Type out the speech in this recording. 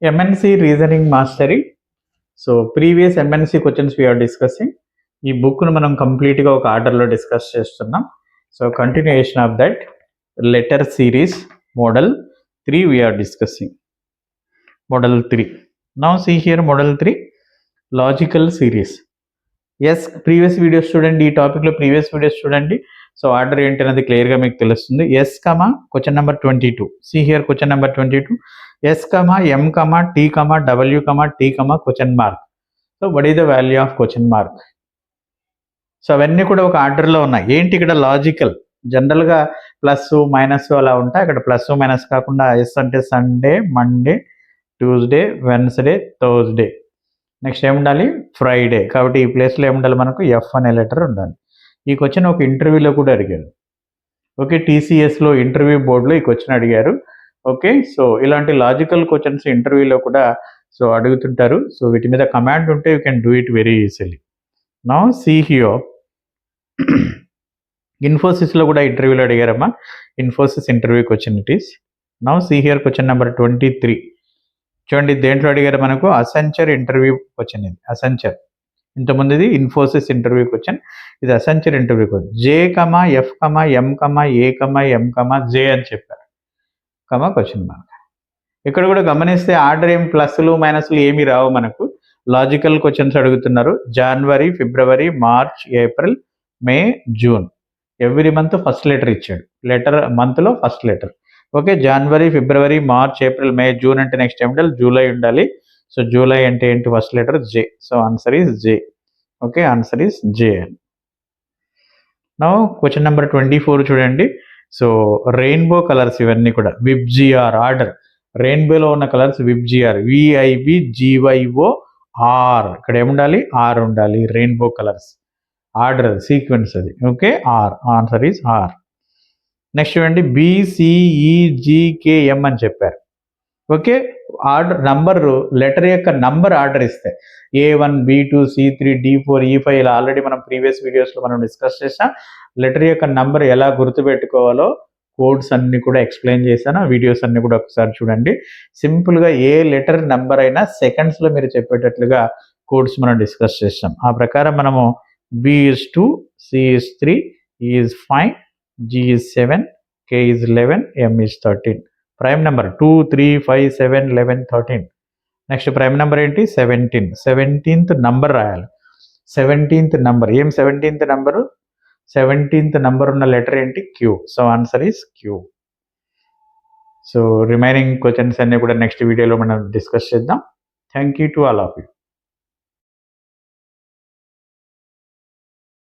MNC Reasoning Mastery. So previous MNC questions we are discussing. ఈ బుక్ను మనం కంప్లీట్గా ఒక ఆర్డర్లో డిస్కస్ చేస్తున్నాం. So continuation of that letter series model 3 we are discussing. Model 3. Now see here model 3 logical series. As previous videos చూడండి, ఈ టాపిక్లో ప్రీవియస్ వీడియోస్ చూడండి. సో ఆర్డర్ ఏంటి అనేది క్లియర్గా మీకు తెలుస్తుంది. S comma question number 22. See here question number 22. S comma M comma T comma W comma T comma question mark. So what is the value of question mark? So అవన్నీ కూడా ఒక ఆర్డర్లో ఉన్నాయి. ఏంటి ఇక్కడ లాజికల్? జనరల్గా ప్లస్ మైనస్ అలా ఉంటాయి, అక్కడ ప్లస్ మైనస్ కాకుండా ఎస్ అంటే Sunday, Monday, Tuesday, Wednesday, Thursday, next ఏముండాలి ఫ్రైడే. కాబట్టి ఈ ప్లేస్లో ఏముండాలి మనకు ఎఫ్ అనే లెటర్ ఉండాలి. ఈ క్వశ్చన్ ఒక ఇంటర్వ్యూలో కూడా అడిగారు. ఓకే, టీసీఎస్లో ఇంటర్వ్యూ బోర్డులో ఈ క్వశ్చన్ అడిగారు. ఓకే, సో ఇలాంటి లాజికల్ క్వశ్చన్స్ ఇంటర్వ్యూలో కూడా సో అడుగుతుంటారు. సో వీటి మీద కమాండ్ ఉంటే you can do it very easily. Now see here ఇన్ఫోసిస్లో కూడా ఇంటర్వ్యూలో అడిగారమ్మా. Infosys interview question it is. Now see here question number 23. చూడండి దేంట్లో అడిగారు మనకు, అసెంచర్ ఇంటర్వ్యూ క్వశ్చన్. ఇది అసెంచర్, ఇంతకుముందు ఇది ఇన్ఫోసిస్ ఇంటర్వ్యూ క్వశ్చన్, ఇది Accenture interview question. J comma F comma M comma A comma M కమా జే అని చెప్పారు, కమా క్వశ్చన్ మార్క్. ఇక్కడ కూడా గమనిస్తే ఆర్డర్ ఏం ప్లస్లు మైనస్లు ఏమీ రావు మనకు. లాజికల్ క్వశ్చన్స్ అడుగుతున్నారు. జనవరి, ఫిబ్రవరి, March, April, May, June. Every month first letter ఇచ్చాడు. లెటర్ మంత్లో ఫస్ట్ లెటర్. ఓకే, జనవరి, ఫిబ్రవరి, మార్చ్, ఏప్రిల్, మే, జూన్ అంటే నెక్స్ట్ ఏం ఉండాలి, జూలై ఉండాలి. సో జూలై అంటే ఏంటి, first letter J. So answer is J. Okay, answer is J. Now question number 24 చూడండి. సో రెయిన్బో కలర్స్ ఇవన్నీ కూడా విబ్జిఆర్ ఆర్డర్. రెయిన్బోలో ఉన్న కలర్స్ విబ్జిఆర్, VIBGYO ఆర్. ఇక్కడ ఏముండాలి, ఆర్ ఉండాలి. రెయిన్బో కలర్స్ ఆర్డర్ సీక్వెన్స్ అది. Okay, R, answer is R. Next చూడండి BCEGKM అని చెప్పారు. ఓకే, ఆర్డర్ నంబర్ లెటర్ యొక్క నంబర్ ఆర్డర్ ఇస్తే A1 B2 C3 D4 E5 ఇలా ఆల్రెడీ మనం ప్రీవియస్ వీడియోస్లో మనం డిస్కస్ చేసాం. లెటర్ యొక్క నంబర్ ఎలా గుర్తుపెట్టుకోవాలో కోడ్స్ అన్ని కూడా ఎక్స్ప్లెయిన్ చేశాను. ఆ వీడియోస్ అన్ని కూడా ఒకసారి చూడండి. సింపుల్గా ఏ లెటర్ నెంబర్ అయినా సెకండ్స్లో మీరు చెప్పేటట్లుగా కోడ్స్ మనం డిస్కస్ చేసాం. ఆ ప్రకారం మనము B is 2, C is 3, E is 5, G is 7, K is 11, M is 13. Prime number 2, 3, 5, 7, 11, 13. Next prime number ఏంటి, 17. 17th నంబర్ రాయాలి. 17th నంబర్ ఏం, 17th నంబరు, 17th నంబర్ ఉన్న లెటర్ ఏంటి, Q. So answer is Q. So remaining questions అన్నీ కూడా next వీడియోలో మనం discuss చేద్దాం. Thank you to all of you.